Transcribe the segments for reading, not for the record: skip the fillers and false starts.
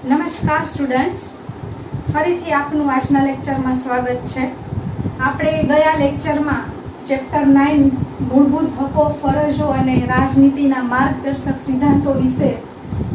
નમસ્કાર સ્ટુડન્ટ્સ, ફરીથી આપનું આજના લેક્ચરમાં સ્વાગત છે. આપણે ગયા લેક્ચરમાં ચેપ્ટર 9 મૂળભૂત હકો, ફરજો અને રાજનીતિના માર્ગદર્શક સિદ્ધાંતો વિશે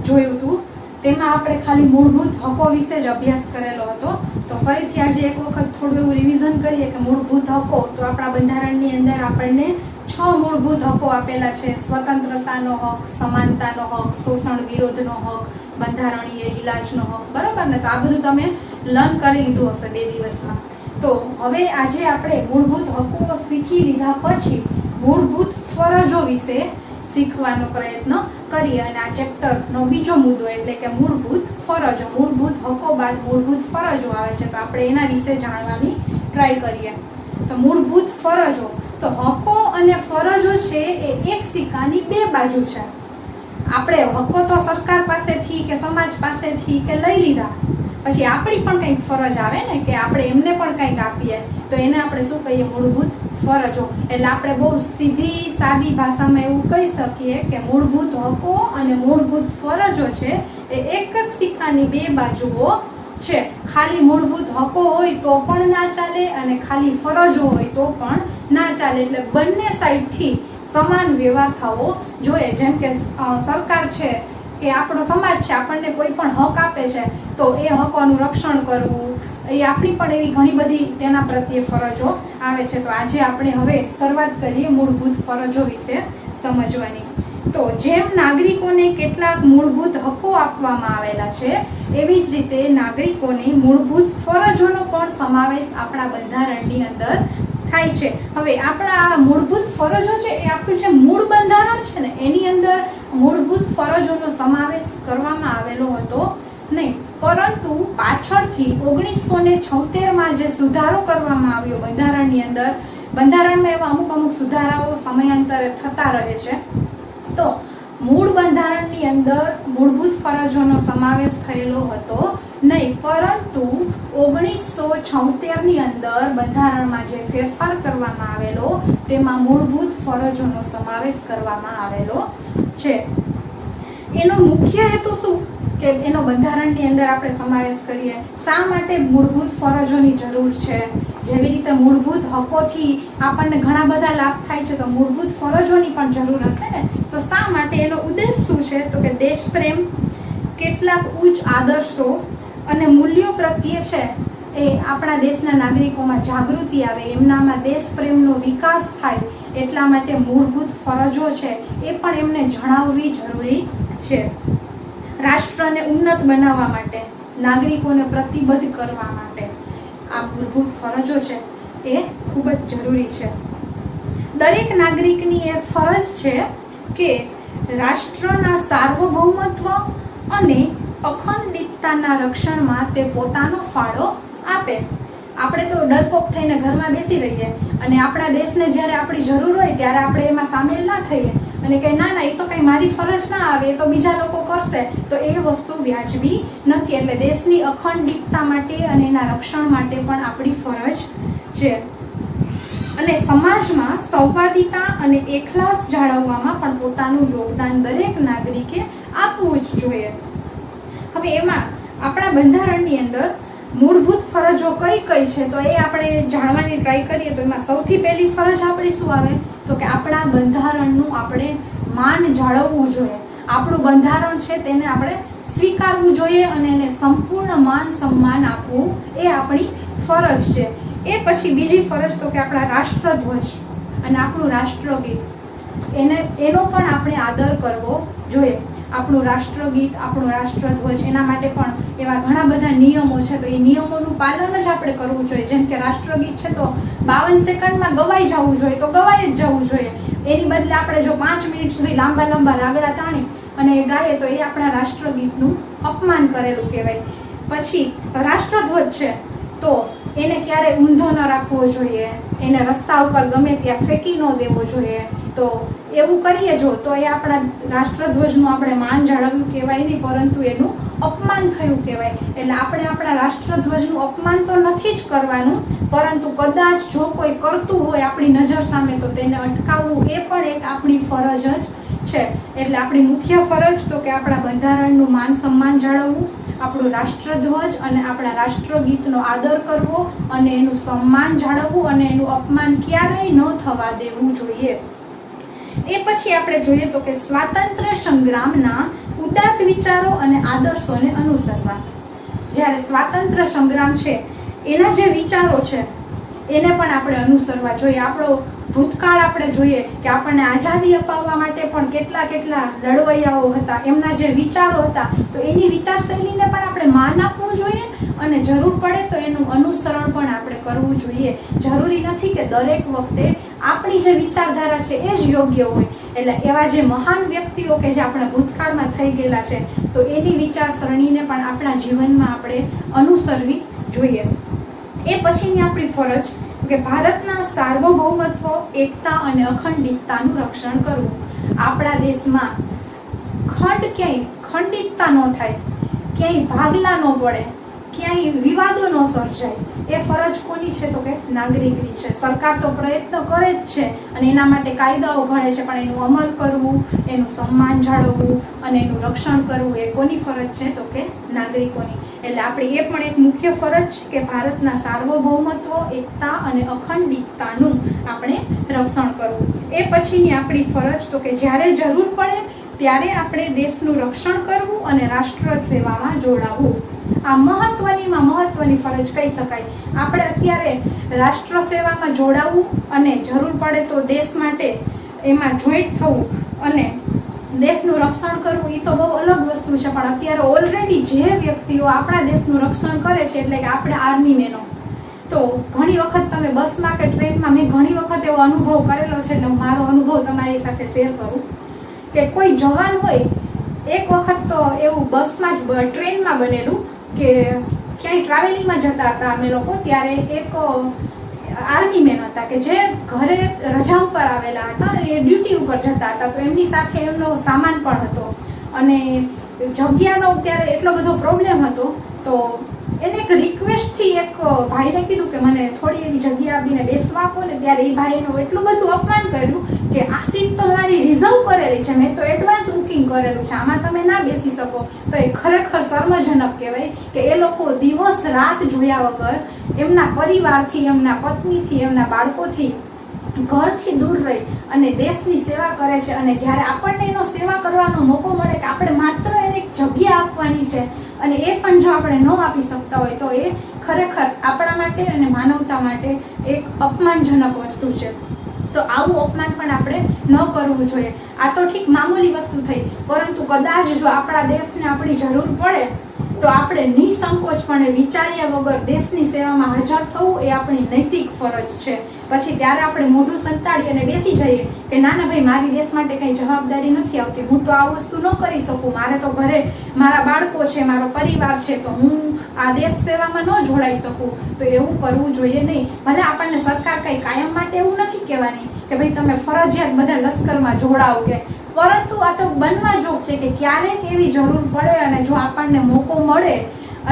જોયું હતું. તેમાં આપણે ખાલી મૂળભૂત હકો વિશે જ અભ્યાસ કરેલો હતો. તો ફરીથી આજે એક વખત થોડું એવું રિવિઝન કરીએ કે મૂળભૂત હકો તો આપણા બંધારણની અંદર આપણને 6 મૂળભૂત હકો આપેલા છે. સ્વતંત્રતાનો હક, સમાનતાનો હક, શોષણ વિરોધનો હક, બંધારણીય ઇલાજનો હક. બરાબર ને? તો આ બધું તમે લર્ન કરી લીધું હશે 2 દિવસમાં. તો હવે આજે આપણે મૂળભૂત હકો શીખી લીધા પછી મૂળભૂત ફરજો વિશે શીખવાનો પ્રયત્ન કરીએ. અને આ ચેપ્ટરનો બીજો મુદ્દો એટલે કે મૂળભૂત ફરજો. મૂળભૂત હકો બાદ મૂળભૂત ફરજો આવે છે, તો આપણે એના વિશે જાણવાની ટ્રાય કરીએ. તો મૂળભૂત ફરજો, તો હકો અને ફરજો છે એ એક સિક્કાની 2 બાજુ છે. આપણે હકો તો સરકાર પાસેથી કે સમાજ પાસેથી કે લઈ લીધા, પછી આપણી પણ કંઈક ફરજ આવે ને કે આપણે એમને પણ કંઈક આપીએ, તો એને આપણે શું કહીએ? મૂળભૂત ફરજો. એટલે આપણે બહુ સીધી સાદી ભાષામાં એવું કહી શકીએ કે મૂળભૂત હકો અને મૂળભૂત ફરજો છે એ એક જ સિક્કાની 2 બાજુઓ છે. ખાલી મૂળભૂત હકો હોય તો પણ ના ચાલે અને ખાલી ફરજો હોય તો પણ ના ચાલે. એટલે બંને સાઈડથી સમાન વ્યવહાર થવો જોઈએ. જેમ કે સરકાર છે કે આપણો સમાજ છે, આપણને કોઈ પણ હક આપે છે તો એ હકોનું રક્ષણ કરવું, એ આપણી પણ એવી ઘણી બધી તેના પ્રત્યે ફરજો આવે છે. તો આજે આપણે હવે શરૂઆત કરીએ મૂળભૂત ફરજો વિશે સમજવાની. તો જેમ નાગરિકોને કેટલાક મૂળભૂત હકો આપવામાં આવેલા છે, એવી જ રીતે નાગરિકોની મૂળભૂત ફરજોનો પણ સમાવેશ આપણા બંધારણની અંદર થાય છે. હવે આપણા મૂળભૂત ફરજો છે એ આપણું જે મૂળ બંધારણ છે ને એની અંદર મૂળભૂત ફરજોનો સમાવેશ કરવામાં આવેલો હતો નહીં, પરંતુ પાછળથી 1976માં જે સુધારો કરવામાં આવ્યો બંધારણની અંદર, બંધારણમાં એવા અમુક સુધારાઓ સમયાંતરે થતા રહે છે. તો મૂળ બંધારણની અંદર મૂળભૂત ફરજોનો સમાવેશ થયેલો હતો નહીં, પરંતુ 1976ની અંદર બંધારણમાં જે ફેરફાર કરવામાં આવેલો તેમાં મૂળભૂત ફરજોનો સમાવેશ કરવામાં આવેલો છે. એનો મુખ્ય હેતુ શું કે એનો બંધારણની અંદર આપણે સમાવેશ કરીએ? શા માટે મૂળભૂત ફરજોની જરૂર છે? જેવી રીતે મૂળભૂત હકોથી આપણને ઘણા બધા લાભ થાય છે, તો મૂળભૂત ફરજોની પણ જરૂર હશે ને. તો શા માટે? એનો ઉદ્દેશ શું છે? તો કે દેશ પ્રેમ, કેટલાક ઉચ્ચ આદર્શો અને મૂલ્યો પ્રત્યે છે એ આપણા દેશના નાગરિકોમાં જાગૃતિ આવે, એમનામાં દેશ પ્રેમનો વિકાસ થાય, એટલા માટે મૂળભૂત ફરજો છે એ પણ એમને જણાવવી જરૂરી છે. રાષ્ટ્રને ઉન્નત બનાવવા માટે, નાગરિકોને પ્રતિબદ્ધ કરવા માટે આ મૂળભૂત ફરજો છે એ ખૂબ જ જરૂરી છે. દરેક નાગરિકની એક ફરજ છે કે રાષ્ટ્રના સાર્વભૌમત્વ અને અખંડિતતાના રક્ષણમાં તે પોતાનો ફાળો આપે. આપણે તો ડરપોક થઈને ઘરમાં બેસી રહીએ અને આપણા દેશને જ્યારે આપણી જરૂર હોય ત્યારે આપણે એમાં સામેલ ના થઈએ અને કે ના એ તો કઈ મારી ફરજ ના આવે, એ તો બીજા લોકો કરશે, તો એ વસ્તુ વ્યાજબી નથી. એટલે દેશની અખંડિતતા માટે અને એના રક્ષણ માટે પણ આપણી ફરજ છે. અને સમાજમાં સંવાદિતા અને એકલાસ જાળવવામાં પણ પોતાનું યોગદાન દરેક નાગરિકે આપવું જ જોઈએ. હવે એમાં આપણા બંધારણની અંદર મૂળભૂત ફરજો કઈ કઈ છે તો એ આપણે જાણવાની ટ્રાય કરીએ. તો એમાં સૌથી પહેલી ફરજ આપણી શું આવે? તો કે આપણા બંધારણનું આપણે માન જાળવવું જોઈએ. આપણું બંધારણ છે તેને આપણે સ્વીકારવું જોઈએ અને એને સંપૂર્ણ માન સન્માન આપવું એ આપણી ફરજ છે. એ પછી બીજી ફરજ તો કે આપણા રાષ્ટ્રધ્વજ અને આપણું રાષ્ટ્રગીત, એનો પણ આપણે આદર કરવો જોઈએ. આપણું રાષ્ટ્રગીત, આપણું રાષ્ટ્રધ્વજ, એના માટે પણ એવા ઘણા બધા નિયમો છે, તો એ નિયમોનું પાલન જ આપણે કરવું જોઈએ. જેમ કે રાષ્ટ્રગીત છે તો 52 સેકન્ડમાં ગવાઈ જવું જોઈએ તો ગવાઈ જ જવું જોઈએ. એની બદલે આપણે જો 5 મિનિટ સુધી લાંબા રાગડા તાણી અને એ ગાઈએ તો એ આપણા રાષ્ટ્રગીતનું અપમાન કરેલું કહેવાય. પછી રાષ્ટ્રધ્વજ છે તો એને ક્યારે ઊંધો ન રાખવો જોઈએ, એને રસ્તા ઉપર ગમે ત્યાં ફેંકી ન દેવો જોઈએ. તો એવું કરીએ જો તો એ આપણા રાષ્ટ્રધ્વજનું આપણે માન જાળવ્યું કહેવાય નહીં, પરંતુ એનું અપમાન થયું કહેવાય. એટલે આપણે આપણા રાષ્ટ્રધ્વજનું અપમાન તો નથી જ કરવાનું, પરંતુ કદાચ જો કોઈ કરતું હોય આપણી નજર સામે તો તેને અટકાવવું એ પણ એક આપણી ફરજ જ છે। એટલે આપણી મુખ્ય ફરજ તો કે આપણા બંધારણનું માન સન્માન જાળવવું, આપણું રાષ્ટ્રધ્વજ અને આપણા રાષ્ટ્રગીતનો આદર કરવો અને એનું સન્માન જાળવવું અને એનું અપમાન ક્યારેય ન થવા દેવું જોઈએ। એ પછી આપણે જોઈએ તો કે સ્વાતંત્ર્ય સંગ્રામના ઉદાત્ત વિચારો અને આદર્શોને અનુસરવા। જ્યારે સ્વાતંત્ર્ય સંગ્રામ છે એના જે વિચારો છે એને પણ આપણે અનુસરવા જોઈએ। આપણો ભૂતકાળ આપણે જોઈએ કે આપણને આઝાદી અપાવવા માટે પણ કેટલા લડવૈયાઓ હતા, એમના જે વિચારો હતા તો એની વિચારશૈલીને પણ આપણે માન આપવું જોઈએ અને જરૂર પડે તો એનું અનુસરણ પણ આપણે કરવું જોઈએ। જરૂરી નથી કે દરેક વખતે આપણી જે વિચારધારા છે એ જ યોગ્ય હોય। એટલે એવા જે મહાન વ્યક્તિઓ કે જે આપણા ભૂતકાળમાં થઈ ગયેલા છે તો એની વિચારસરણીને પણ આપણા જીવનમાં આપણે અનુસરવી જોઈએ। એ પછીની આપણી ફરજ કે ભારતના સાર્વભૌમત્વ, એકતા અને અખંડિતતાનું રક્ષણ કરવું। આપણા દેશમાં ખંડિતતા ન થાય, ક્યાંય ભાગલા ન પડે, ક્યાંય વિવાદો ન સર્જાય, એ ફરજ કોની છે તો કે નાગરિકની છે। સરકાર તો પ્રયત્ન કરે જ છે અને એના માટે કાયદાઓ ઘડે છે, પણ એનું અમલ કરવું, એનું સન્માન જાળવવું અને એનું રક્ષણ કરવું એ કોની ફરજ છે તો કે નાગરિકોની। એટલે આપણી એ પણ એક મુખ્ય ફરજ છે કે ભારતના સાર્વભૌમત્વ, એકતા અને અખંડિતતાનું આપણે રક્ષણ કરવું। એ પછીની આપણી ફરજ તો કે જ્યારે જરૂર પડે ત્યારે આપણે દેશનું રક્ષણ કરવું અને રાષ્ટ્ર સેવામાં જોડાવવું। આ મહત્વની ફરજ કહી શકાય। આપણે અત્યારે રાષ્ટ્ર સેવામાં જોડાવવું અને જરૂર પડે તો દેશ માટે એમાં જોઈન્ટ થવું અને દેશનું રક્ષણ કરવું એ તો બહુ અલગ વસ્તુ છે, પણ અત્યારે ઓલરેડી જે વ્યક્તિઓ આપણા દેશનું રક્ષણ કરે છે એટલે કે આપણે આર્મી મેનો, તો ઘણી વખત તમે બસમાં કે ટ્રેનમાં, મેં ઘણી વખત એવો અનુભવ કરેલો છે એટલે હું મારો અનુભવ તમારી સાથે શેર કરું કે કોઈ જવાન હોય, એક વખત તો એવું બસમાં જ ટ્રેનમાં બનેલું કે ક્યાંય ટ્રાવેલિંગમાં જતા હતા અમે લોકો, ત્યારે એક આર્મી મેન હતા કે જે ઘરે રજા ઉપર આવેલા હતા અને એ ડ્યુટી ઉપર જતા હતા, તો એમની સાથે એમનો સામાન પણ હતો અને જગ્યાનો ત્યારે એટલો બધો પ્રોબ્લેમ હતો, તો એને એક રિક્વેસ્ટથી એક ભાઈને કીધું કે મને થોડી એવી જગ્યા આપીને બેસવા આપો ને, ત્યારે એ ભાઈનું એટલું બધું અપમાન કર્યું કે આ સીટ તો મારી રિઝર્વ કરેલી છે, મેં તો એડવાન્સ બુકિંગ કરેલું છે, આમાં તમે ના બેસી શકો। તો એ ખરેખર શર્મજનક કહેવાય કે એ લોકો દિવસ રાત જોયા વગર એમના પરિવારથી, એમના પત્નીથી, એમના બાળકોથી, ઘરથી દૂર રહી અને દેશની સેવા કરે છે, અને જ્યારે આપણને એનો સેવા કરવાનો મોકો મળે કે આપણે માત્ર એને એક જગ્યા આપવાની છે અને એ પણ જો આપણે ન આપી શકતા હોય તો એ ખરેખર આપણા માટે અને માનવતા માટે એક અપમાનજનક વસ્તુ છે। તો આવું અપમાન પણ આપણે ન કરવું જોઈએ। આ તો ઠીક મામૂલી વસ્તુ થઈ, પરંતુ કદાચ જો આપણા દેશને આપણી જરૂર પડે તો આપણે નિસંકોચપણે વિચાર્યા વગર દેશની સેવામાં હાજર થવું એ આપણી નૈતિક ફરજ છે। પછી ત્યારે આપણે મોઢું સંતાડી અને બેસી જઈએ કે ના ભાઈ, મારી દેશ માટે કઈ જવાબદારી નથી આવતી, હું તો આ વસ્તુ ન કરી શકું, મારે તો ઘરે મારા બાળકો છે, મારો પરિવાર છે, તો હું આ દેશ સેવામાં ન જોડાઈ શકું, તો એવું કરવું જોઈએ નહીં। ભલે આપણને સરકાર કઈ કાયમ માટે એવું નથી કહેવાની કે ભાઈ તમે ફરજિયાત બધા લશ્કરમાં જોડાવ કે, પરંતુ આ તો બનવા જોગ છે કે ક્યારેક એવી જરૂર પડે અને જો આપણને મોકો મળે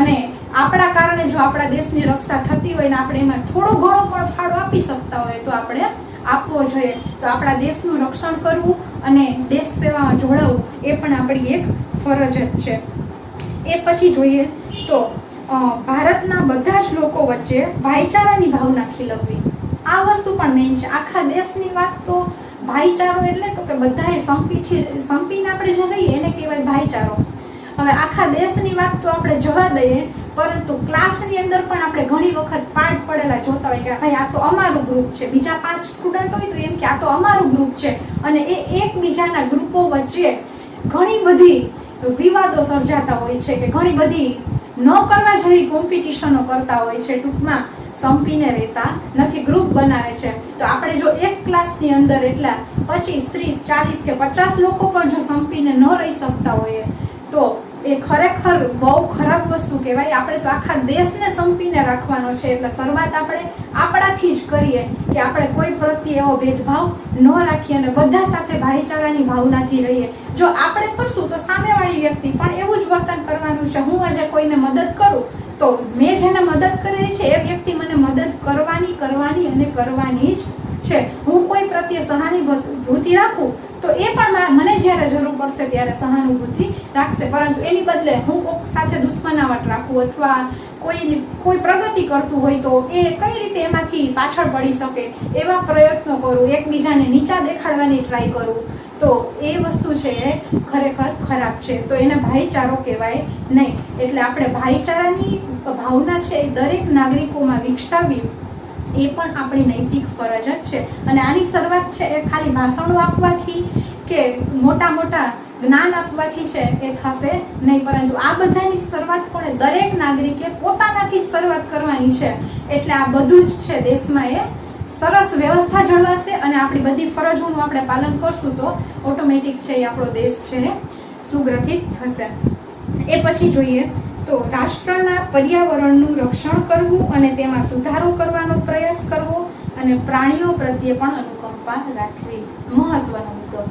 અને આપણા કારણે જો આપણા દેશની રક્ષા થતી હોય ને આપણે એમાં થોડો ઘણો પણ ફાળો આપી શકતા હોય તો આપણે આપવો જોઈએ। તો આપણા દેશનું રક્ષણ કરવું અને દેશ સેવામાં જોડાવવું એ પણ આપણી એક ફરજ જ છે। એ પછી જોઈએ તો ભારતના બધા જ લોકો વચ્ચે ભાઈચારાની ભાવના ખીલવવી, આ વસ્તુ પણ મેઇન છે। આખા દેશની વાત તો ભાઈચારો એટલે તો કે બધાએ સંપીને આપણે જે રહીએ એને કહેવાય ભાઈચારો। હવે આખા દેશની વાત તો આપણે જવા દઈએ, પરંતુ ક્લાસની અંદર પણ આપણે ઘણી વખત પાઠ પડેલા જોતા હોય કે ભાઈ આ તો અમારું ગ્રુપ છે, બીજા 5 સ્ટુડન્ટ હોય તો એમ કે આ તો અમારું ગ્રુપ છે, અને એ એકબીજાના ગ્રુપો વચ્ચે ઘણી બધી વિવાદો સર્જાતા હોય છે કે ઘણી બધી ન કરવા જેવી કોમ્પિટિશનો કરતા હોય છે। ટૂંકમાં સંપીને રહેતા નથી, ગ્રુપ બનાવે છે। તો આપણે જો એક ક્લાસની અંદર એટલા 25, 30, 40 કે 50 લોકો પણ જો સંપીને ન રહી શકતા હોઈએ તો એ ખરેખર બહુ ખરાબ વસ્તુ કહેવાય। આપણે તો આખા દેશને સંપીને રાખવાનો છે, એટલે શરૂઆત આપણે આપણાથી જ કરીએ કે આપણે કોઈ પ્રત્યે એવો ભેદભાવ ન રાખીએ અને બધા સાથે ભાઈચારાની ભાવનાથી રહીએ। જો આપણે કરશું તો સામેવાળી વ્યક્તિ પણ એવું જ વર્તન કરવાનું છે। હું આજે કોઈને મદદ કરું તો મેં જેને મદદ કરેલી છે એ વ્યક્તિ મને મદદ કરવાની અને કરવાની જ છે। હું કોઈ પ્રત્યે સહાનુભૂતિ રાખું તો એ પણ મને જ્યારે જરૂર પડશે ત્યારે સહાનુભૂતિ રાખશે, પરંતુ એની બદલે હું કોઈક સાથે દુશ્મનાવટ રાખું અથવા કોઈ પ્રગતિ કરતું હોય તો એ કઈ રીતે એમાંથી પાછળ પડી શકે એવા પ્રયત્નો કરું, એકબીજાને નીચા દેખાડવાની ટ્રાય કરું, તો એ વસ્તુ છે એ ખરેખર ખરાબ છે. તો એને ભાઈચારો કહેવાય નહીં. એટલે આપણે ભાઈચારાની ભાવના છે એ દરેક નાગરિકોમાં વિકસાવવી એ પણ આપણી નૈતિક ફરજ જ છે. અને આની શરૂઆત છે એ ખાલી ભાષણો આપવાથી કે મોટા મોટા જ્ઞાન આપવાથી છે એ થશે નહીં, પરંતુ આ બધાની શરૂઆત કોને? દરેક નાગરિકે પોતાનાથી જ શરૂઆત કરવાની છે. એટલે આ બધું જ છે દેશમાં એ સરસ વ્યવસ્થા જળવાશે અને આપણી બધી ફરજોનું આપણે પાલન કરશું તો ઓટોમેટિક છે એ આપણો દેશ છે સુગ્રથિત થશે. એ પછી જોઈએ તો રાષ્ટ્રના પર્યાવરણનું રક્ષણ કરવું અને તેમાં સુધારો કરવાનો પ્રયાસ કરવો અને પ્રાણીઓ પ્રત્યે પણ અનુકંપા રાખવી. મહત્વનો મુદ્દો.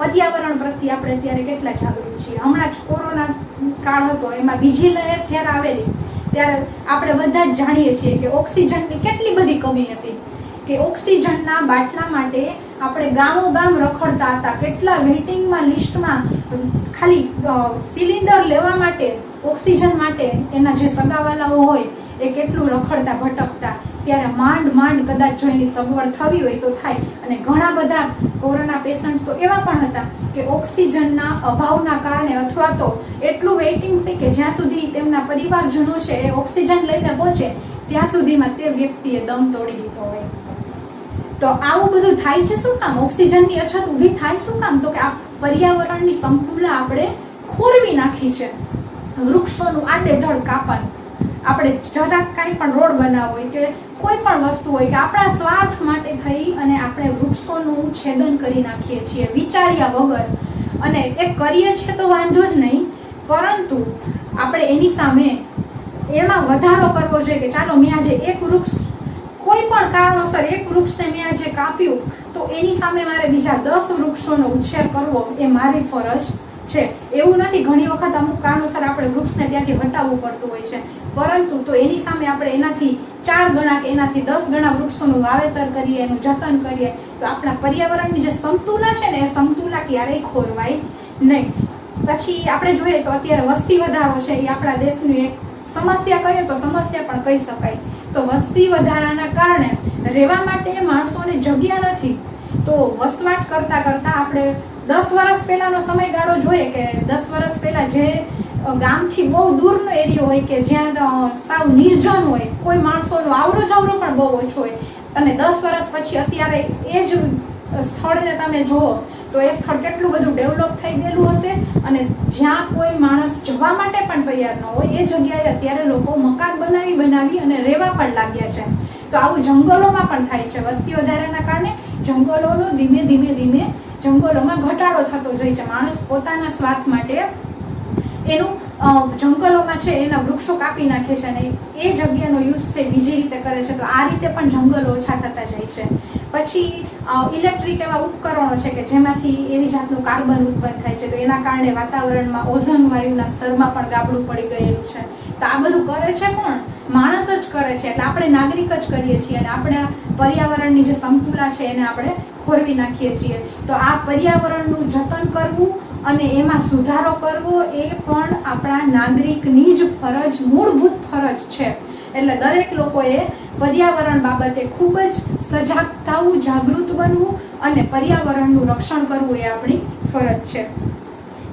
પર્યાવરણ પ્રત્યે આપણે અત્યારે કેટલા જાગૃત છીએ. હમણાં જ કોરોના કાળ હતો, એમાં બીજી લહેર જ્યારે આવેલી ત્યારે આપણે બધા જ જાણીએ છીએ કે ઓક્સિજનની કેટલી બધી કમી હતી, કે ઓક્સિજનના બાટલા માટે આપણે ગામો ગામ રખડતા હતા, કેટલા વેઇટિંગમાં લિસ્ટમાં ખાલી સિલિન્ડર લેવા માટે, ઓક્સિજન માટે એના જે સગાવાલાઓ હોય એ કેટલું રખડતા ભટકતા. ત્યારે માંડ કદાચ જો એની સગવડ થવી હોય તો થાય. અને ઘણા બધા કોરોના પેશન્ટ તો એવા પણ હતા કે ઓક્સિજનના અભાવના કારણે અથવા તો એટલું વેઇટિંગ થઈ કે જ્યાં સુધી તેમના પરિવારજનો છે એ ઓક્સિજન લઈને પહોંચે ત્યાં સુધીમાં તે વ્યક્તિએ દમ તોડી દીધો હોય. તો આવું બધું થાય છે શું કામ? ઓક્સિજનની અછત ઊભી થાય શું કામ? તો કે આ પર્યાવરણની સમતુલા આપણે ખોરવી નાખી છે. વૃક્ષોનું આડેધડ કાપન, આપણે જરાક કાંઈ પણ રોડ બનાવવો હોય કે કોઈ પણ વસ્તુ હોય કે આપણા સ્વાર્થ માટે થઈ અને આપણે વૃક્ષોનું છેદન કરી નાખીએ છીએ વિચાર્યા વગર. અને એ કરીએ છીએ તો વાંધો જ નહીં, પરંતુ આપણે એની સામે એમાં વધારો કરવો જોઈએ કે ચાલો મેં આજે એક વૃક્ષ કોઈ પણ કારણોસર એક વૃક્ષને મેં આજે કાપ્યું તો એની સામે મારે બીજા 10 વૃક્ષોનો ઉછેર કરવો એ મારી ફરજ છે. એવું નથી, ઘણી વખત અમુક કારણોસર આપણે વૃક્ષને ત્યાંથી હટાવવું પડતું હોય છે, પરંતુ તો એની સામે આપણે એનાથી 4 ગણા કે એનાથી 10 ગણા વૃક્ષોનું વાવેતર કરીએ, એનું જતન કરીએ તો આપણા પર્યાવરણની જે સમતુલા છે ને એ સમતુલા ક્યારેય ખોરવાય નહીં. પછી આપણે જોઈએ તો અત્યારે વસ્તી વધારો છે એ આપણા દેશની એક સમસ્યા કહીએ તો સમસ્યા પણ કહી શકાય. તો વસ્તી વધારાના કારણે રહેવા માટે માણસોને જગ્યા નથી. તો વસવાટ કરતા આપણે 10 વર્ષ પહેલાનો સમયગાળો જોઈએ કે 10 વર્ષ પહેલા જે ગામથી બહુ દૂરનો એરિયો હોય કે જ્યાં સાવ નિર્જન હોય, કોઈ માણસોનો આવરો જવરો પણ બહુ ઓછો હોય, અને 10 વર્ષ પછી અત્યારે એ જ સ્થળને તમે જુઓ તો એ સ્થળ કેટલું બધું ડેવલપ થઈ ગયેલું હશે. અને જ્યાં કોઈ માણસ જવા માટે પણ તૈયાર ન હોય એ જગ્યાએ અત્યારે લોકો મકાન બનાવી અને રહેવા પણ લાગ્યા છે. તો આવું જંગલોમાં પણ થાય છે. વસ્તી વધારાના કારણે જંગલોનો ધીમે જંગલોમાં ઘટાડો થતો જાય છે. માણસ પોતાના સ્વાર્થ માટે એનું જંગલોમાં છે એના વૃક્ષો કાપી નાખે છે અને એ જગ્યાનો યુઝ છે બીજી રીતે કરે છે. તો આ રીતે પણ જંગલો ઓછા થતા જાય છે. પછી ઇલેક્ટ્રિક એવા ઉપકરણો છે કે જેમાંથી એવી જાતનું કાર્બન ઉત્પન્ન થાય છે, તો એના કારણે વાતાવરણમાં ઓઝોન વાયુના સ્તરમાં પણ ગાબડું પડી ગયેલું છે. તો આ બધું કરે છે કોણ? માણસ જ કરે છે. એટલે આપણે નાગરિક જ કરીએ છીએ અને આપણે પર્યાવરણની જે સમતુલા છે એને આપણે ખોરવી નાખીએ છીએ. તો આ પર્યાવરણનું જતન કરવું અને એમાં સુધારો કરવો એ પણ આપણા નાગરિકની જ ફરજ, મૂળભૂત ફરજ છે. એટલે દરેક લોકોએ પર્યાવરણ બાબતે ખૂબ જ સજાગ થવું, જાગૃત બનવું અને પર્યાવરણનું રક્ષણ કરવું એ આપણી ફરજ છે.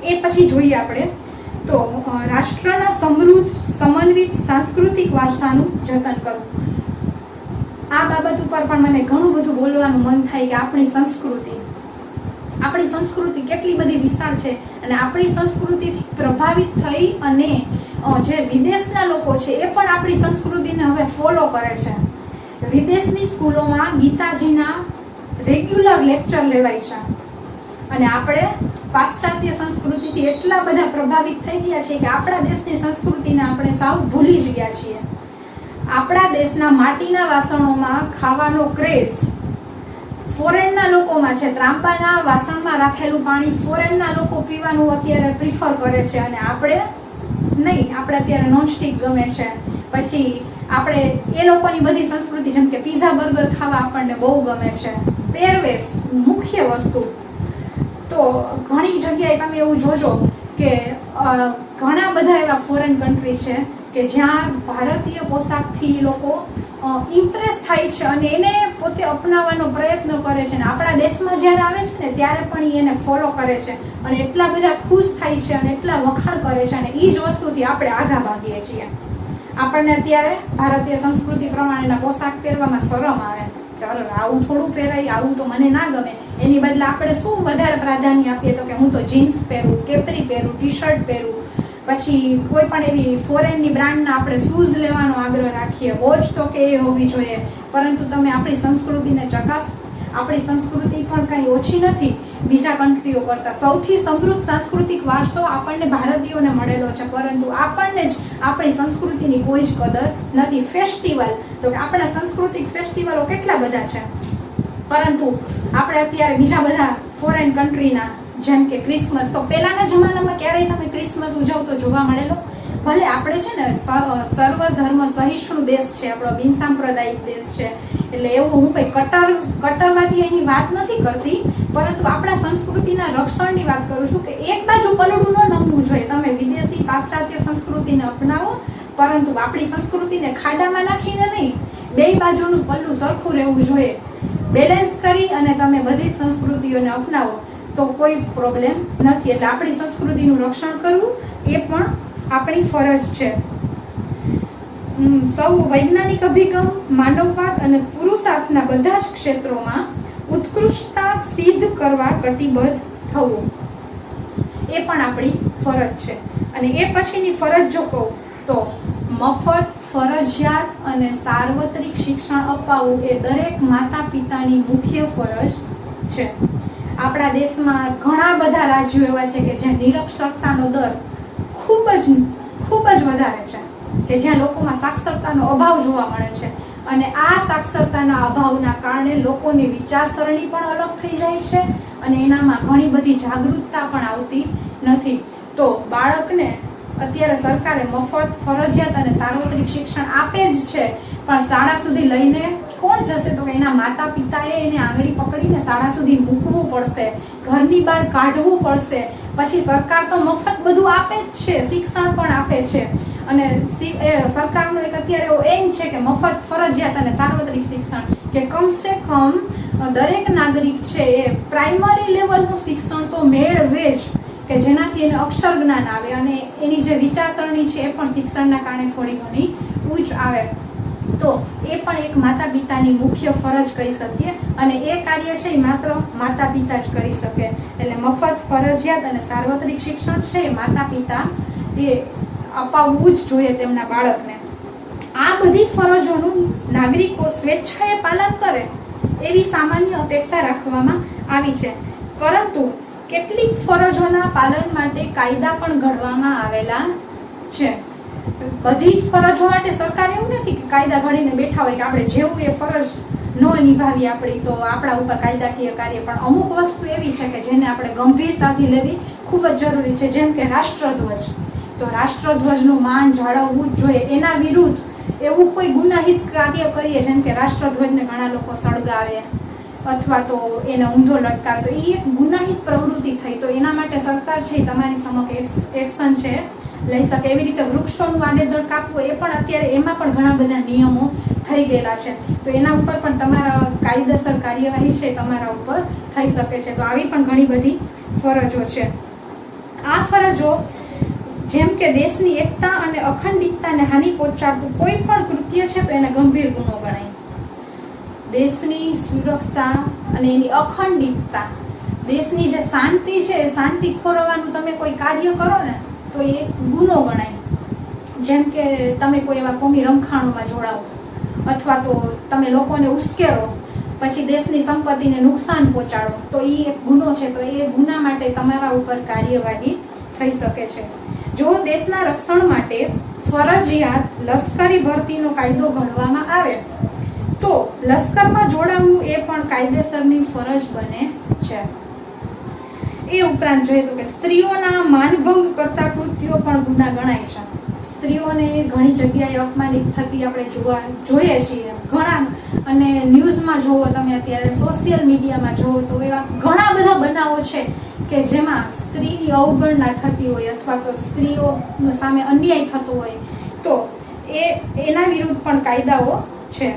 એ પછી જોઈએ આપણે તો રાષ્ટ્રના સમૃદ્ધ સમન્વિત સાંસ્કૃતિક વારસાનું જતન કરવું. આ બાબત ઉપર પણ મને ઘણું બધું બોલવાનું મન થાય કે આપણી સંસ્કૃતિ કેટલી બધી વિશાળ છે અને આપણી સંસ્કૃતિથી પ્રભાવિત થઈ અને જે વિદેશના લોકો છે એ પણ આપણી સંસ્કૃતિને હવે ફોલો કરે છે. વિદેશની સ્કૂલોમાં ગીતાજીના રેગ્યુલર લેક્ચર લેવાય છે અને આપણે પાશ્ચાત્ય સંસ્કૃતિથી એટલા બધા પ્રભાવિત થઈ ગયા છે કે આપણા દેશની સંસ્કૃતિને આપણે સાવ ભૂલી જ ગયા છીએ. આપણા દેશના માટીના વાસણોમાં ખાવાનો ક્રેઝ ફોરેનના લોકોમાં છે. ત્રાંબાના વાસણમાં રાખેલું પાણી ફોરેનના લોકો પીવાનું અત્યારે પ્રિફર કરે છે અને આપણે નહીં. આપણે અત્યારે નોનસ્ટિક ગમે છે. પછી આપણે એ લોકોની બધી સંસ્કૃતિ જેમ કે પીઝા બર્ગર ખાવા આપણને બહુ ગમે છે. પહેરવેશ મુખ્ય વસ્તુ. તો ઘણી જગ્યાએ તમે એવું જોજો કે ઘણા બધા એવા ફોરેન કન્ટ્રી છે કે જ્યાં ભારતીય પોશાકથી લોકો ઇમ્પ્રેસ થાય છે અને એને પોતે અપનાવવાનો પ્રયત્ન કરે છે અને આપણા દેશમાં જ્યારે આવે છે ને ત્યારે પણ એને ફોલો કરે છે અને એટલા બધા ખુશ થાય છે અને એટલા વખાણ કરે છે અને એ જ વસ્તુથી આપણે આગા ભાગીએ છીએ. આપણને અત્યારે ભારતીય સંસ્કૃતિ પ્રમાણેના પોશાક પહેરવામાં શરમ આવે કે અરે આવું થોડું પહેરાય, આવું તો મને ના ગમે. એની બદલે આપણે શું વધારે પ્રાધાન્ય આપીએ તો કે હું તો જીન્સ પહેરું, કેપરી પહેરું, ટી શર્ટ પહેરું, પછી કોઈ પણ એવી ફોરેનની બ્રાન્ડના આપણે શૂઝ લેવાનો આગ્રહ રાખીએ, વોચ તો કે એ હોવી જોઈએ. પરંતુ તમે આપણી સંસ્કૃતિને ચકાસો, આપણી સંસ્કૃતિ પણ કંઈ ઓછી નથી બીજા કન્ટ્રીઓ કરતાં. સૌથી સમૃદ્ધ સાંસ્કૃતિક વારસો આપણને ભારતીયોને મળેલો છે, પરંતુ આપણને જ આપણી સંસ્કૃતિની કોઈ જ કદર નથી. ફેસ્ટિવલ તો કે આપણા સાંસ્કૃતિક ફેસ્ટિવલો કેટલા બધા છે, પરંતુ આપણે અત્યારે બીજા બધા ફોરેન કન્ટ્રીના જેમ કે ક્રિસમસ, તો પહેલાના જમાનામાં ક્યારેય તમે ક્રિસમસ ઉજવતો જોવા મળેલો? ભલે આપણે છે ને સર્વધર્મ સહિષ્ણુ દેશ છે, આપણો બિનસાંપ્રદાયિક દેશ છે, એટલે એવું હું કઈ કટ્ટરવાદી એની વાત નથી કરતી, પરંતુ આપણા સંસ્કૃતિના રક્ષણની વાત કરું છું કે એક બાજુ પલડું ન નમવું જોઈએ. તમે વિદેશી પાશ્ચાત્ય સંસ્કૃતિને અપનાવો, પરંતુ આપણી સંસ્કૃતિને ખાડામાં નાખીને નહીં, બે બાજુનું પલ્લું સરખું રહેવું જોઈએ. બેલેન્સ કરી અને તમે બધી જ સંસ્કૃતિઓને અપનાવો તો કોઈ પ્રોબ્લેમ નથી. એટલે આપણી સંસ્કૃતિનું રક્ષણ કરવું એ પણ આપણી ફરજ છે. સૌ વૈજ્ઞાનિક અભિગમ, માનવવાદ અને પુરુષાર્થના બધા જ ક્ષેત્રોમાં ઉત્કૃષ્ટતા સિદ્ધ કરવા કટિબદ્ધ થવું એ પણ આપણી ફરજ છે. અને એ પછીની ફરજ જો કહું તો મફત, ફરજિયાત અને સાર્વત્રિક શિક્ષણ અપાવવું એ દરેક માતા પિતાની મુખ્ય ફરજ છે. આપણા દેશમાં ઘણા બધા રાજ્યો એવા છે કે જ્યાં નિરક્ષરતાનો દર ખૂબ જ વધારે છે, કે જ્યાં લોકોમાં સાક્ષરતાનો અભાવ જોવા મળે છે. અને આ સાક્ષરતાના અભાવના કારણે લોકોની વિચારસરણી પણ અલગ થઈ જાય છે અને એનામાં ઘણી બધી જાગૃતતા પણ આવતી નથી. તો બાળકને અત્યારે સરકારે મફત, ફરજિયાત અને સાર્વત્રિક શિક્ષણ આપે જ છે, પણ શાળા સુધી લઈને કોણ જશે? તો એના માતા પિતાએ એને આંગળી પકડીને શાળા સુધી મૂકવું પડશે, ઘરની બહાર કાઢવું પડશે. પછી સરકાર તો મફત બધું આપે જ છે, શિક્ષણ પણ આપે છે. અને સરકારનો એક અત્યારે એવો એમ છે કે મફત, ફરજિયાત અને સાર્વત્રિક શિક્ષણ, કે કમસે કમ દરેક નાગરિક છે એ પ્રાઇમરી લેવલનું શિક્ષણ તો મેળવે જ, કે જેનાથી એને અક્ષર જ્ઞાન આવે અને એની જે વિચારસરણી છે એ પણ શિક્ષણના કારણે થોડી ઘણી ઉચ્ચ આવે. તો એ પણ એક માતા પિતાની મુખ્ય ફરજ કહી શકીએ અને એ કાર્ય છે એ માત્ર માતા પિતા જ કરી શકે. એટલે મફત, ફરજિયાત અને સાર્વત્રિક શિક્ષણ છે એ માતા પિતા એ અપાવવું જ જોઈએ તેમના બાળકને. આ બધી ફરજોનું નાગરિકો સ્વેચ્છાએ પાલન કરે એવી સામાન્ય અપેક્ષા રાખવામાં આવી છે, પરંતુ કેટલીક ફરજોના પાલન માટે કાયદા પણ ઘડવામાં આવેલા છે. બધી જ ફરજો માટે સરકાર એવું નથી કે કાયદા ઘડીને બેઠા હોય કે આપણે જેવું એ ફરજ ન નિભાવી આપણી તો આપણા ઉપર કાયદાકીય કાર્ય. પણ અમુક વસ્તુ એવી છે કે જેને આપણે ગંભીરતાથી લેવી ખૂબ જ જરૂરી છે, જેમ કે રાષ્ટ્રધ્વજ. તો રાષ્ટ્રધ્વજનું માન જાળવવું જ જોઈએ. એના વિરુદ્ધ એવું કોઈ ગુનાહિત કાર્ય કરીએ, જેમ કે રાષ્ટ્રધ્વજને ઘણા લોકો સળગાવે અથવા તો એને ઊંધો લટકાવે, તો એ એક ગુનાહિત પ્રવૃત્તિ થઈ. તો એના માટે સરકાર છે તમારી સમક્ષ એક્શન છે લઈ શકે. એવી રીતે વૃક્ષોનું આડેધડ કાપવું, એ પણ અત્યારે એમાં પણ ઘણા બધા નિયમો થઈ ગયેલા છે, તો એના ઉપર પણ તમારા કાયદેસર કાર્યવાહી છે તમારા ઉપર થઈ શકે છે. તો આવી પણ ઘણી બધી ફરજો છે. આ ફરજો જેમ કે દેશની એકતા અને અખંડિતતાને હાનિ પહોંચાડતું કોઈ પણ કૃત્ય છે તો એને ગંભીર ગુનો ગણાય. દેશની સુરક્ષા અને એની અખંડિતતા, દેશની જે શાંતિ છે એ શાંતિ ખોરવવાનું તમે કોઈ કાર્ય કરો ને તો એ ગુનો ગણાય. જેમ કે તમે કોઈ એવા કોમી રમખાણોમાં જોડાવો અથવા તો તમે લોકોને ઉશ્કેરો, પછી દેશની સંપત્તિને નુકસાન પહોંચાડો, તો એ એક ગુનો છે. તો એ ગુના માટે તમારા ઉપર કાર્યવાહી થઈ શકે છે. જો દેશના રક્ષણ માટે ફરજિયાત લશ્કરી ભરતીનો કાયદો ઘડવામાં આવે તો લશ્કરમાં જોડાવવું એ પણ કાયદેસરની ફરજ બને છે. એ ઉપરાંત જોઈએ તો કે સ્ત્રીઓના માનભંગ કરતા કૃત્યો પણ ગુના ગણાય છે. સ્ત્રીઓને ઘણી જગ્યાએ અપમાનિત થતી આપણે જોઈએ છીએ ઘણા, અને ન્યૂઝમાં જોવો તમે, અત્યારે સોશિયલ મીડિયામાં જોવો તો એવા ઘણા બધા બનાવો છે કે જેમાં સ્ત્રીની અવગણના થતી હોય અથવા તો સ્ત્રીઓ સામે અન્યાય થતો હોય તો એના વિરુદ્ધ પણ કાયદાઓ છે.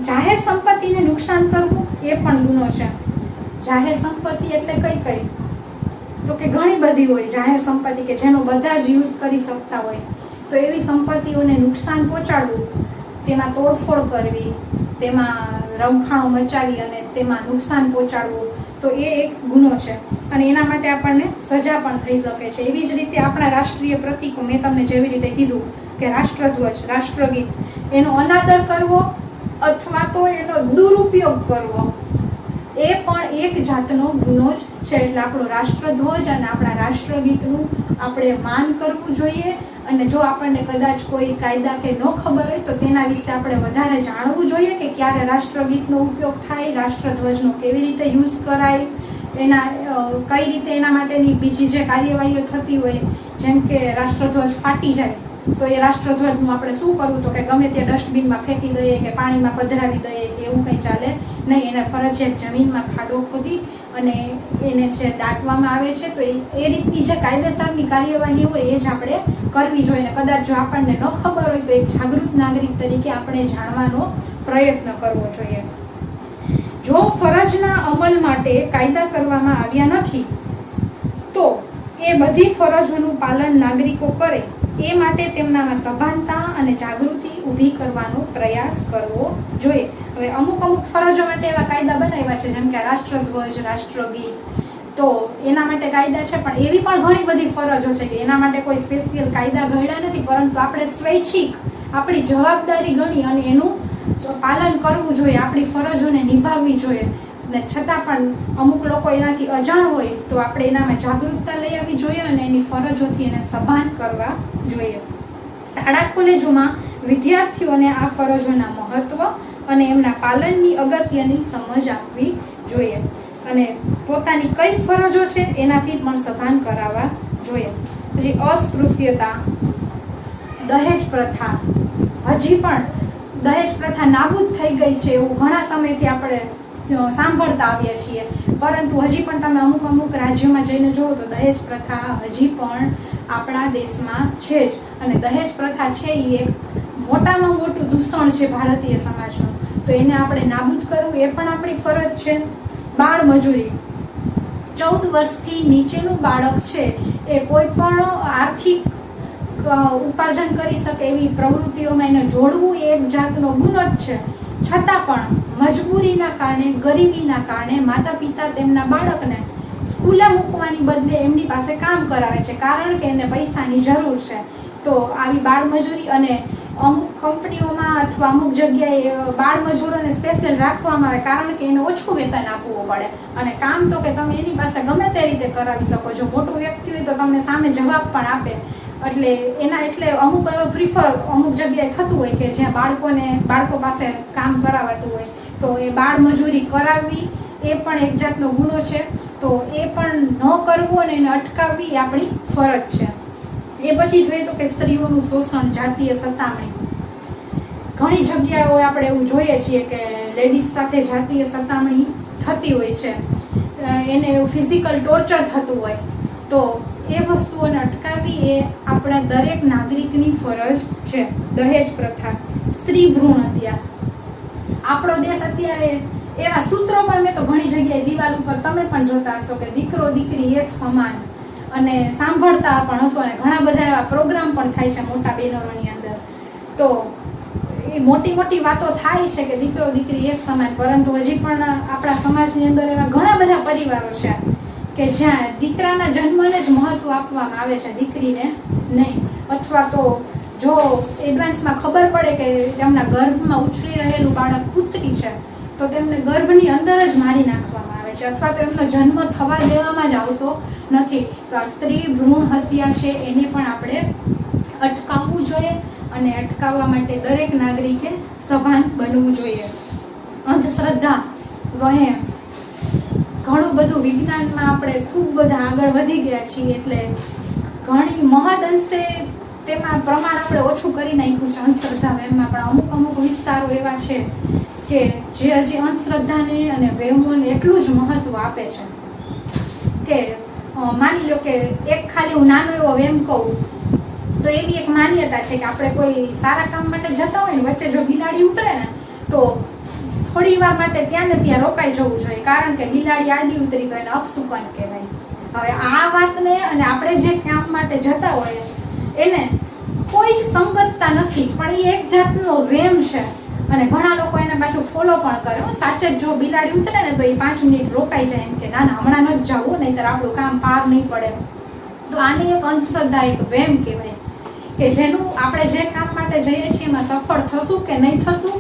જાહેર સંપત્તિને નુકસાન કરવું એ પણ ગુનો છે. જાહેર સંપત્તિ એટલે કઈ તો કે ઘણી બધી હોય જાહેર સંપત્તિ કે જેનો બધા જ યુઝ કરી શકતા હોય, તો એવી સંપત્તિઓને નુકસાન પહોંચાડવું, તેમાં તોડફોડ કરવી, તેમાં રમખાણો મચાવી અને તેમાં નુકસાન પહોંચાડવું, તો એ એક ગુનો છે અને એના માટે આપણને સજા પણ થઈ શકે છે. એવી જ રીતે આપણા રાષ્ટ્રીય પ્રતીકો, મેં તમને જેવી રીતે કીધું કે રાષ્ટ્રધ્વજ, રાષ્ટ્રગીત, એનો અનાદર કરવો અથવા તો એનો દુરુપયોગ કરવો એ પણ એક જાતનો ગુનો જ છે. એટલે આપણો રાષ્ટ્રધ્વજ અને આપણા રાષ્ટ્રગીતનું આપણે માન કરવું જોઈએ અને જો આપણને કદાચ કોઈ કાયદા કે ન ખબર હોય તો તેના વિશે આપણે વધારે જાણવું જોઈએ કે ક્યારે રાષ્ટ્રગીતનો ઉપયોગ થાય, રાષ્ટ્રધ્વજનો કેવી રીતે યુઝ કરાય, એના કઈ રીતે એના માટેની બીજી જે કાર્યવાહીઓ થતી હોય, જેમ કે રાષ્ટ્રધ્વજ ફાટી જાય તો એ રાષ્ટ્રધ્વજનું આપણે શું કરવું, તો કે ગમે ત્યાં ડસ્ટબિનમાં ફેંકી દઈએ કે પાણીમાં પધરાવી દઈએ કે એવું કંઈ ચાલે નહીં. એને ફરજિયાત જમીનમાં ખાડો ખોદી અને એને જે દાટવામાં આવે છે તો એ રીતની જે કાયદેસરની કાર્યવાહી હોય એ જ આપણે કરવી જોઈએ. ને કદાચ જો આપણને ન ખબર હોય તો એક જાગૃત નાગરિક તરીકે આપણે જાણવાનો પ્રયત્ન કરવો જોઈએ. જો ફરજના અમલ માટે કાયદા કરવામાં આવ્યા નથી તો એ બધી ફરજોનું પાલન નાગરિકો કરે એ માટે તેમનામાં સભાનતા અને જાગૃતિ ઊભી કરવાનો પ્રયાસ કરવો જોઈએ. હવે અમુક ફરજો માટે એવા કાયદા બનાવ્યા છે જેમ કે રાષ્ટ્રધ્વજ, રાષ્ટ્રગીત, તો એના માટે કાયદા છે, પણ એવી પણ ઘણી બધી ફરજો છે કે એના માટે કોઈ સ્પેશિયલ કાયદા ઘડ્યા નથી, પરંતુ આપણે સ્વૈચ્છિક આપણી જવાબદારી ગણી અને એનું પાલન કરવું જોઈએ, આપણી ફરજોને નિભાવવી જોઈએ. ને છતાં પણ અમુક લોકો એનાથી અજાણ હોય તો આપણે એનામાં જાગૃતતા લઈ આવવી જોઈએ અને એની ફરજોથી એને સભાન કરવા જોઈએ. શાળા કોલેજોમાં વિદ્યાર્થીઓને આ ફરજોના મહત્વ અને એમના પાલનની અગત્યની સમજ આપવી જોઈએ અને પોતાની કઈ ફરજો છે એનાથી પણ સભાન કરાવવા જોઈએ. પછી અસ્પૃશ્યતા, દહેજ પ્રથા, હજી પણ દહેજ પ્રથા નાબૂદ થઈ ગઈ છે એવું ઘણા સમયથી આપણે સાંભળતા આવીએ છીએ, પરંતુ હજી પણ તમે અમુક રાજ્યોમાં જઈને જુઓ તો દહેજ પ્રથા હજી પણ આપણા દેશમાં છે જ. અને દહેજ પ્રથા છે એ એક મોટામાં મોટું દૂષણ છે ભારતીય સમાજનું, તો એને આપણે નાબૂદ કરવું એ પણ આપણી ફરજ છે. બાળ મજૂરી, 14 વર્ષથી નીચેનું બાળક છે એ કોઈ પણ આર્થિક ઉપાર્જન કરી શકે એવી પ્રવૃત્તિઓમાં એને જોડવું એ એક જાતનો ગુનો જ છે. છતાં પણ મજબૂરીના કારણે, ગરીબીના કારણે માતા પિતા તેમના બાળકને સ્કૂલે મૂકવાની બદલે એમની પાસે કામ કરાવે છે, કારણ કે એને પૈસાની જરૂર છે. તો આવી બાળમજૂરી, અને અમુક કંપનીઓમાં અથવા અમુક જગ્યાએ બાળમજૂરોને સ્પેશિયલ રાખવામાં આવે કારણ કે એને ઓછું વેતન આપવું પડે અને કામ તો કે તમે એની પાસે ગમે તે રીતે કરાવી શકો. જો મોટું વ્યક્તિ હોય તો તમને સામે જવાબ પણ આપે. એટલે અમુક જગ્યાએ થતું હોય કે જ્યાં બાળકો પાસે કામ કરાવાતું હોય તો એ બાળમજૂરી કરાવવી એ પણ એક જાતનો ગુનો છે. તો એ પણ ન કરવું અને એને અટકાવવી એ આપણી ફરજ છે. એ પછી જોઈએ તો કે સ્ત્રીઓનું શોષણ, જાતીય સતામણી. ઘણી જગ્યાઓ આપણે એવું જોઈએ છીએ કે લેડીઝ સાથે જાતીય સતામણી થતી હોય છે, એને એવું ફિઝિકલ ટોર્ચર થતું હોય, તો એ વસ્તુઓને અટકાવવી એ આપણા દરેક નાગરિકની ફરજ છે. દહેજ પ્રથા, સ્ત્રી ભ્રૂણ હત્યા. આપણો દેશ અત્યારે એવા સૂત્રો પણ મેં તો ઘણી જગ્યાએ દિવાલ ઉપર તમે પણ જોતા હશો કે દીકરો દીકરી એક સમાન, અને સાંભળતા પણ હશો, અને ઘણા બધા એવા પ્રોગ્રામ પણ થાય છે મોટા બેનરોની અંદર. તો એ મોટી વાતો થાય છે કે દીકરો દીકરી એક સમાન, પરંતુ હજી પણ આપણા સમાજની અંદર એવા ઘણા બધા પરિવારો છે કે જ્યાં દીકરાના જન્મને જ મહત્વ આપવામાં આવે છે, દીકરીને નહીં. અથવા તો જો એડવાન્સમાં ખબર પડે કે તેમના ગર્ભમાં ઉછળી રહેલું બાળક પુત્રી છે તો તેમને ગર્ભની અંદર જ મારી નાખવામાં આવે છે, અથવા તો એમનો જન્મ થવા દેવામાં જ આવતો નથી. તો આ સ્ત્રી ભ્રૂણ હત્યા છે એને પણ આપણે અટકાવવું જોઈએ અને અટકાવવા માટે દરેક નાગરિકે સભાન બનવું જોઈએ. અંધશ્રદ્ધા, વહેમ, ઘણું બધું વિજ્ઞાનમાં આપણે ખૂબ બધા આગળ વધી ગયા છીએ, એટલે ઘણી મહદ અંશે તેમાં પ્રમાણ આપણે ઓછું કરી નાખ્યું છે અંધશ્રદ્ધા વહેમમાં. પણ અમુક વિસ્તારો એવા છે કે જે હજી અંધશ્રદ્ધાને અને વહેમોને એટલું જ મહત્વ આપે છે. કે માની લો કે એક ખાલી હું નાનો એવો વેમ કહું તો એવી એક માન્યતા છે કે આપણે કોઈ સારા કામ માટે જતા હોય ને વચ્ચે જો બિલાડી ઉતરે ને તો થોડી વાર માટે ત્યાં ને ત્યાં રોકાઈ જવું જોઈએ, કારણ કે બિલાડી આડી ઉતરી તો એને અપશુકન કહેવાય. હવે આ વાતને અને આપણે જે કામ માટે જતા હોય એને કોઈ જ સંગતતા નથી, પણ એ એક જાતનો વેમ છે અને ઘણા લોકો એને પાછું ફોલો પણ કરે. સાચે જ જો બિલાડી ઉતરે ને તો એ 5 મિનિટ રોકાઈ જાય એમ કે ના ના હમણાં ન જ જવું, નહીંતર આપણું કામ પાર નહીં પડે. તો આની એક અંધશ્રદ્ધા, એક વેમ કહેવાય કે જેનું આપણે જે કામ માટે જઈએ છીએ એમાં સફળ થશું કે નહીં થશું